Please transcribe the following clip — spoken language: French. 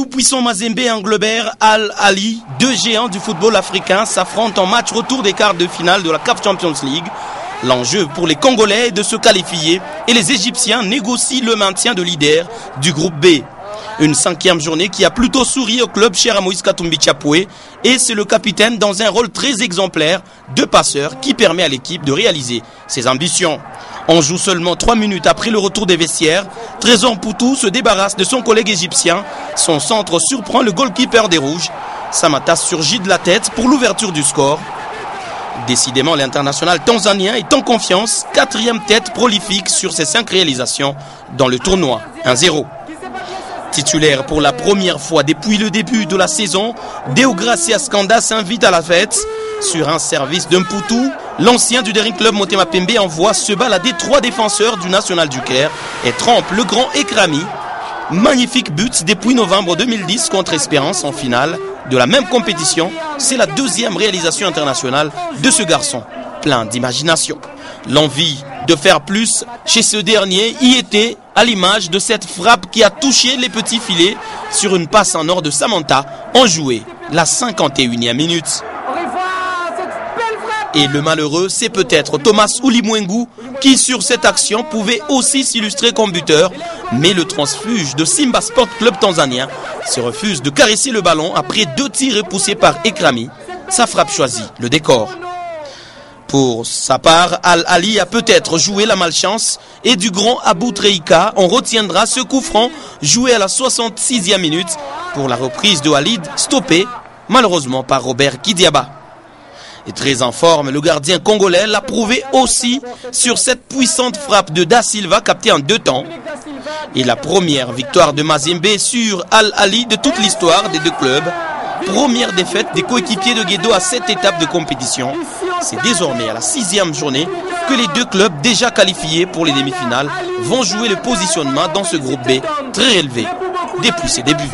tout-puissant Mazembe et Anglebert Al Ali, deux géants du football africain, s'affrontent en match retour des quarts de finale de la CAF Champions League. L'enjeu pour les Congolais est de se qualifier et les Égyptiens négocient le maintien de leader du groupe B. Une 5e journée qui a plutôt souri au club cher à Moïse Katumbi Chapoué, et c'est le capitaine dans un rôle très exemplaire de passeur qui permet à l'équipe de réaliser ses ambitions. On joue seulement 3 minutes après le retour des vestiaires. Trésor Poutou se débarrasse de son collègue égyptien. Son centre surprend le goalkeeper des Rouges. Samata surgit de la tête pour l'ouverture du score. Décidément, l'international tanzanien est en confiance. 4e tête prolifique sur ses 5 réalisations dans le tournoi. 1-0. Titulaire pour la première fois depuis le début de la saison, Deogracia Skanda s'invite à la fête. Sur un service d'un Poutou, l'ancien du Daring Club Motema Pembe envoie se balader 3 défenseurs du National du Caire et trempe le grand Ekrami. Magnifique but depuis novembre 2010 contre Espérance en finale de la même compétition. C'est la 2e réalisation internationale de ce garçon, plein d'imagination. L'envie de faire plus chez ce dernier y était, à l'image de cette frappe qui a touché les petits filets sur une passe en or de Samantha, enjouée la 51e minute. Et le malheureux, c'est peut-être Thomas Ulimwengu qui sur cette action pouvait aussi s'illustrer comme buteur, mais le transfuge de Simba Sport Club tanzanien se refuse de caresser le ballon après 2 tirs repoussés par Ekrami. Sa frappe choisit le décor. Pour sa part, Al Ali a peut-être joué la malchance et du grand Abou Treika, on retiendra ce coup franc joué à la 66e minute pour la reprise de Walid, stoppé malheureusement par Robert Kidiaba. Et très en forme, le gardien congolais l'a prouvé aussi sur cette puissante frappe de Da Silva captée en 2 temps. Et la première victoire de Mazembe sur Al Ali de toute l'histoire des 2 clubs. Première défaite des coéquipiers de Guedo à cette étape de compétition. C'est désormais à la 6e journée que les 2 clubs déjà qualifiés pour les demi-finales vont jouer le positionnement dans ce groupe B très élevé depuis ses débuts.